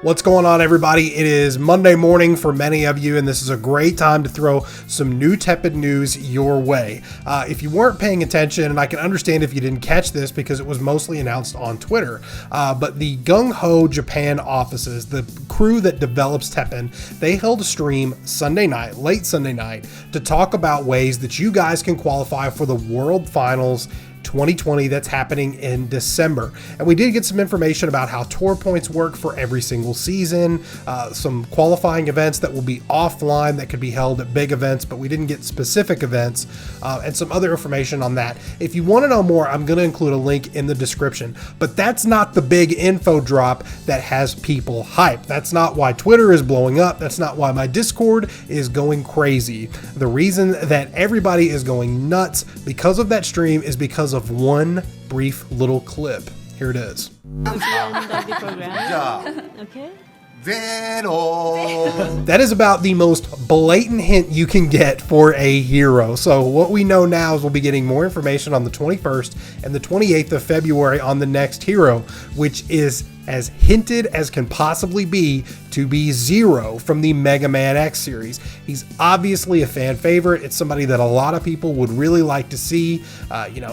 What's going on, everybody? It is Monday morning for many of you, and this is a great time to throw some new TEPPEN news your way. If you weren't paying attention, and I can understand if you didn't catch this because it was mostly announced on Twitter, but the Gung Ho Japan offices, the crew that develops TEPPEN, they held a stream Sunday night, late Sunday night, to talk about ways that you guys can qualify for the World Finals 2020 that's happening in December. And we did get some information about how tour points work for every single season, some qualifying events that will be offline that could be held at big events, but we didn't get specific events, and some other information on that. If you want to know more, I'm going to include a link in the description, but that's not the big info drop that has people hyped. That's not why Twitter is blowing up. That's not why my Discord is going crazy. The reason that everybody is going nuts because of that stream is because of one brief little clip. Here it is. Okay. That is about the most blatant hint you can get for a hero. So what we know now is we'll be getting more information on the 21st and the 28th of February on the next hero, which is as hinted as can possibly be to be Zero from the MegaMan X series. He's obviously a fan favorite. It's somebody that a lot of people would really like to see.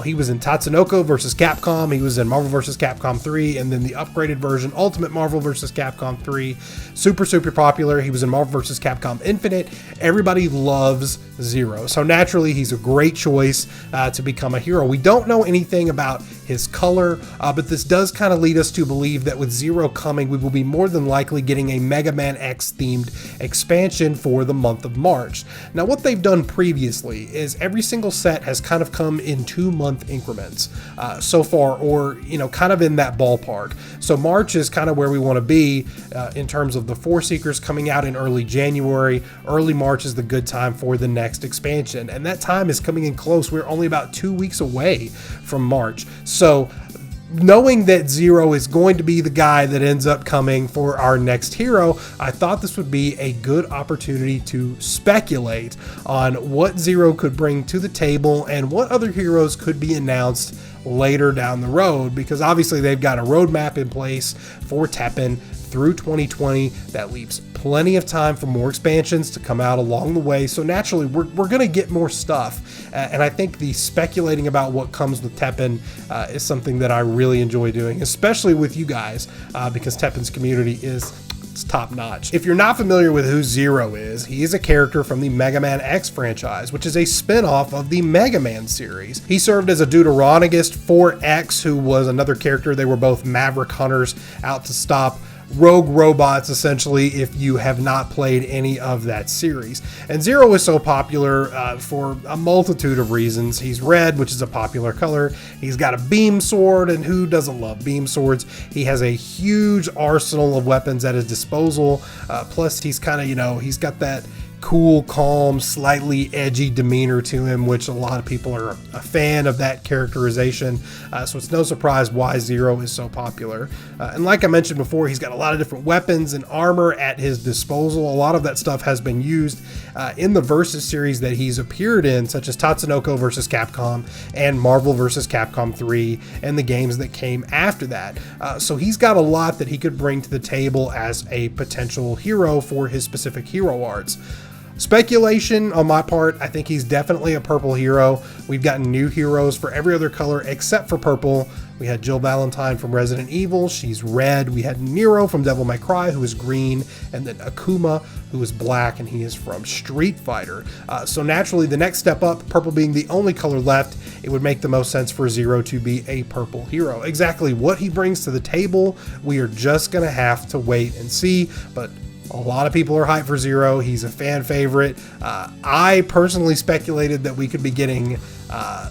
He was in Tatsunoko vs. Capcom. He was in Marvel vs. Capcom 3, and then the upgraded version, Ultimate Marvel vs. Capcom 3. Super popular. He was in Marvel vs. Capcom Infinite. Everybody loves Zero. So naturally, he's a great choice to become a hero. We don't know anything about his color, but this does kind of lead us to believe that with Zero coming, we will be more than likely getting a MegaMan X themed expansion for the month of March. Now, what they've done previously is every single set has kind of come in 2-month increments so far, or kind of in that ballpark. So March is kind of where we want to be in terms of the Four Seekers coming out in early January. Early March is the good time for the next expansion, and that time is coming in close. We're only about 2 weeks away from March. So knowing that Zero is going to be the guy that ends up coming for our next hero, I thought this would be a good opportunity to speculate on what Zero could bring to the table and what other heroes could be announced later down the road, because obviously they've got a roadmap in place for TEPPEN through 2020 that leaves plenty of time for more expansions to come out along the way. So naturally, we're going to get more stuff. And I think the speculating about what comes with TEPPEN is something that I really enjoy doing, especially with you guys, because TEPPEN's community is top notch. If you're not familiar with who Zero is, he is a character from the MegaMan X franchise, which is a spin-off of the MegaMan series. He served as a Deuteronomist for X, who was another character. They were both maverick hunters out to stop rogue robots, essentially, if you have not played any of that series. And Zero is so popular for a multitude of reasons. He's red, which is a popular color. He's got a beam sword, and who doesn't love beam swords? He has a huge arsenal of weapons at his disposal. Plus, he's kind of, he's got that cool, calm, slightly edgy demeanor to him, which a lot of people are a fan of that characterization. So it's no surprise why Zero is so popular. And like I mentioned before, he's got a lot of different weapons and armor at his disposal. A lot of that stuff has been used in the Versus series that he's appeared in, such as Tatsunoko vs. Capcom and Marvel vs. Capcom 3 and the games that came after that. So he's got a lot that he could bring to the table as a potential hero for his specific hero arts. Speculation on my part, I think he's definitely a purple hero. We've gotten new heroes for every other color except for purple. We had Jill Valentine from Resident Evil, she's red. We had Nero from Devil May Cry, who is green, and then Akuma, who is black, and he is from Street Fighter. So naturally, the next step up, purple being the only color left, it would make the most sense for Zero to be a purple hero. Exactly what he brings to the table, we are just gonna have to wait and see, but a lot of people are hyped for Zero. He's a fan favorite. I personally speculated that we could be getting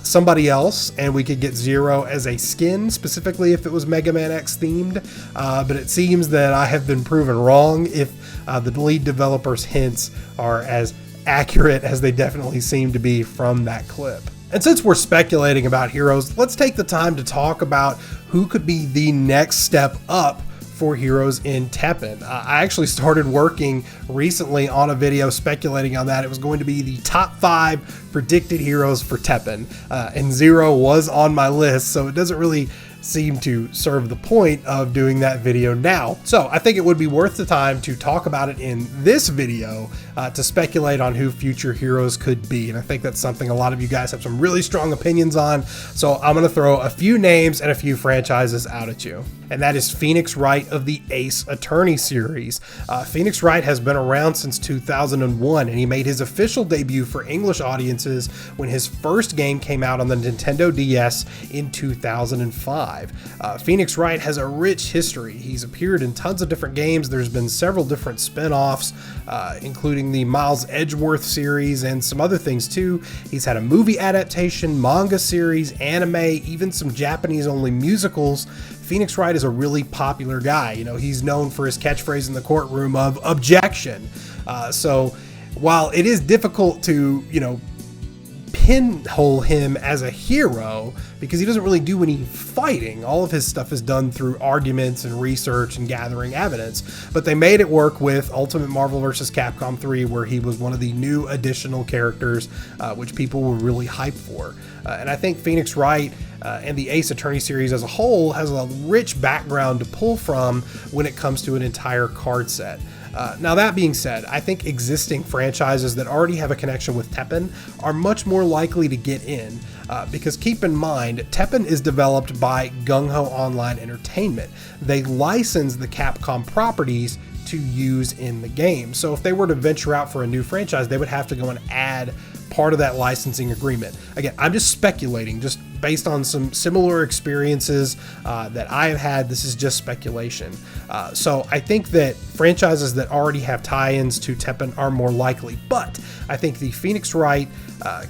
somebody else, and we could get Zero as a skin, specifically if it was MegaMan X themed. But it seems that I have been proven wrong if the lead developer's hints are as accurate as they definitely seem to be from that clip. And since we're speculating about heroes, let's take the time to talk about who could be the next step up for heroes in TEPPEN. I actually started working recently on a video speculating on that. It was going to be the top 5 predicted heroes for TEPPEN, and Zero was on my list, so it doesn't really seem to serve the point of doing that video now. So I think it would be worth the time to talk about it in this video, to speculate on who future heroes could be. And I think that's something a lot of you guys have some really strong opinions on. So I'm going to throw a few names and a few franchises out at you. And that is Phoenix Wright of the Ace Attorney series. Phoenix Wright has been around since 2001, and he made his official debut for English audiences when his first game came out on the Nintendo DS in 2005. Phoenix Wright has a rich history. He's appeared in tons of different games. There's been several different spin-offs, including the Miles Edgeworth series and some other things too. He's had a movie adaptation, manga series, anime, even some Japanese-only musicals. Phoenix Wright is a really popular guy. You know, he's known for his catchphrase in the courtroom of objection. So while it is difficult to, pinhole him as a hero, because he doesn't really do any fighting. All of his stuff is done through arguments and research and gathering evidence. But they made it work with Ultimate Marvel vs. Capcom 3, where he was one of the new additional characters, which people were really hyped for. And I think Phoenix Wright and the Ace Attorney series as a whole has a rich background to pull from when it comes to an entire card set. Now that being said, I think existing franchises that already have a connection with TEPPEN are much more likely to get in, because keep in mind, TEPPEN is developed by Gung Ho Online Entertainment. They license the Capcom properties to use in the game. So if they were to venture out for a new franchise, they would have to go and add part of that licensing agreement. Again, I'm just speculating, just based on some similar experiences that I have had. This is just speculation. So I think that franchises that already have tie-ins to TEPPEN are more likely, but I think the Phoenix Wright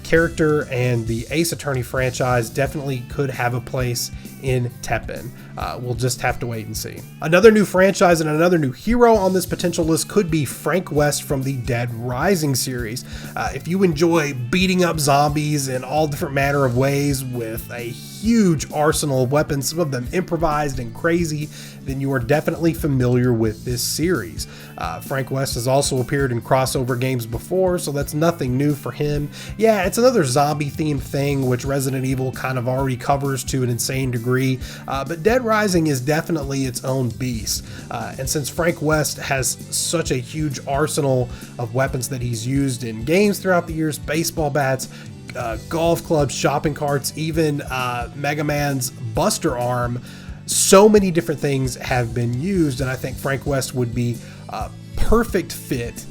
character and the Ace Attorney franchise definitely could have a place in TEPPEN. We'll just have to wait and see. Another new franchise and another new hero on this potential list could be Frank West from the Dead Rising series. If you enjoy beating up zombies in all different manner of ways with a huge arsenal of weapons, some of them improvised and crazy, then you are definitely familiar with this series. Frank West has also appeared in crossover games before, so that's nothing new for him. Yeah, it's another zombie themed thing, which Resident Evil kind of already covers to an insane degree, but Dead Rising is definitely its own beast. And since Frank West has such a huge arsenal of weapons that he's used in games throughout the years, baseball bats, golf clubs, shopping carts, even MegaMan's Buster Arm, so many different things have been used, and I think Frank West would be a perfect fit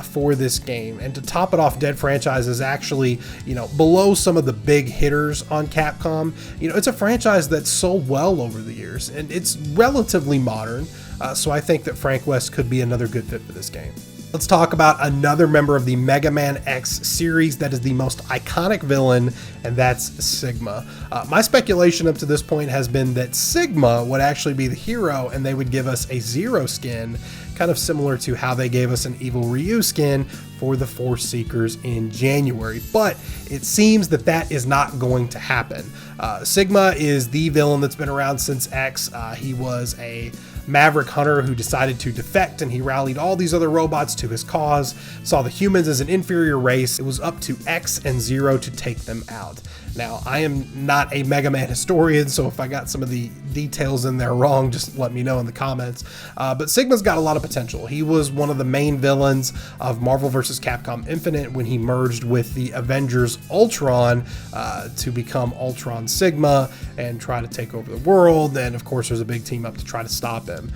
for this game. And to top it off, Dead franchise is actually, below some of the big hitters on Capcom. It's a franchise that's sold well over the years, and it's relatively modern, so I think that Frank West could be another good fit for this game. Let's talk about another member of the MegaMan X series that is the most iconic villain, and that's Sigma. My speculation up to this point has been that Sigma would actually be the hero, and they would give us a Zero skin, kind of similar to how they gave us an Evil Ryu skin for the Force Seekers in January. But it seems that that is not going to happen. Sigma is the villain that's been around since X. He was a maverick hunter who decided to defect, and he rallied all these other robots to his cause, saw the humans as an inferior race. It was up to X and Zero to take them out. Now, I am not a Mega Man historian, so if I got some of the details in there wrong, just let me know in the comments. But Sigma's got a lot of potential. He was one of the main villains of Marvel vs. Capcom Infinite when he merged with the Avengers Ultron to become Ultron Sigma and try to take over the world. And of course, there's a big team up to try to stop him.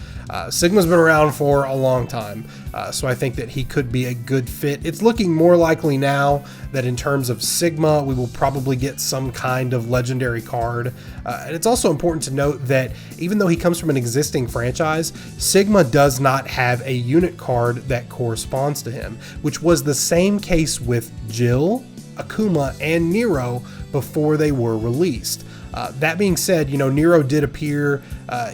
Sigma's been around for a long time, so I think that he could be a good fit. It's looking more likely now that in terms of Sigma, we will probably get some kind of legendary card. And it's also important to note that even though he comes from an existing franchise, Sigma does not have a unit card that corresponds to him, which was the same case with Jill, Akuma, and Nero before they were released. That being said, Nero did appear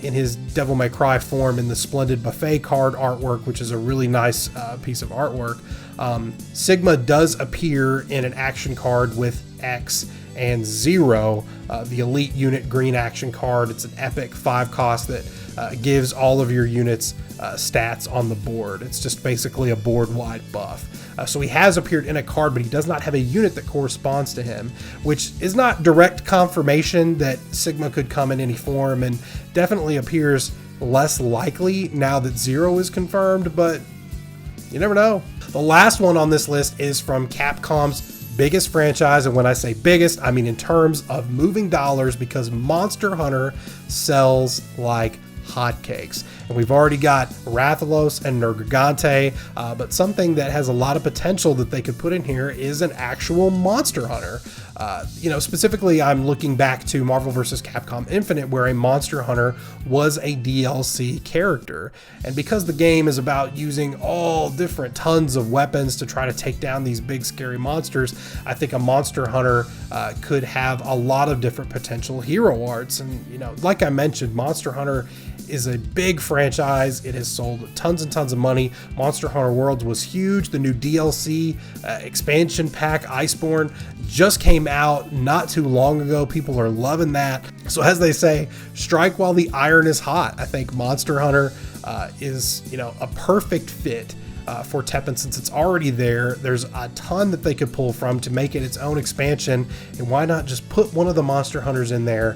in his Devil May Cry form in the Splendid Buffet card artwork, which is a really nice piece of artwork. Sigma does appear in an action card with X and Zero, the Elite Unit Green action card. It's an epic 5-cost that gives all of your units stats on the board. It's just basically a board-wide buff. So he has appeared in a card, but he does not have a unit that corresponds to him, which is not direct confirmation that Sigma could come in any form, and definitely appears less likely now that Zero is confirmed, but you never know. The last one on this list is from Capcom's biggest franchise, and when I say biggest, I mean in terms of moving dollars, because Monster Hunter sells like hotcakes. And we've already got Rathalos and Nergigante, but something that has a lot of potential that they could put in here is an actual Monster Hunter. Specifically, I'm looking back to Marvel vs. Capcom Infinite, where a Monster Hunter was a DLC character. And because the game is about using all different tons of weapons to try to take down these big scary monsters, I think a Monster Hunter could have a lot of different potential hero arts. And, like I mentioned, Monster Hunter is a big franchise. It has sold tons and tons of money. Monster Hunter Worlds was huge. The new DLC expansion pack, Iceborne, just came out not too long ago. People are loving that. So as they say, strike while the iron is hot. I think Monster Hunter is, a perfect fit for TEPPEN, since it's already there. There's a ton that they could pull from to make it its own expansion, and why not just put one of the Monster Hunters in there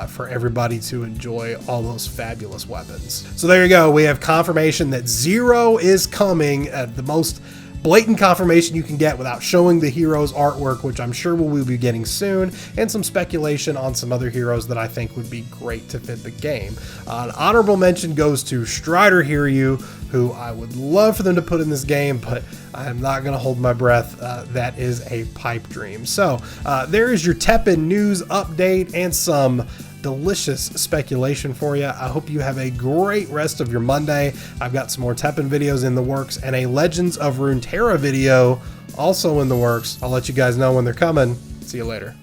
for everybody to enjoy all those fabulous weapons. So there you go. We have confirmation that Zero is coming. The most blatant confirmation you can get without showing the hero's artwork, which I'm sure we'll be getting soon, and some speculation on some other heroes that I think would be great to fit the game. An honorable mention goes to Strider Hiryu, who I would love for them to put in this game, but I'm not going to hold my breath. That is a pipe dream. So there is your TEPPEN news update and some delicious speculation for you. I hope you have a great rest of your Monday. I've got some more TEPPEN videos in the works and a Legends of Runeterra video also in the works. I'll let you guys know when they're coming. See you later.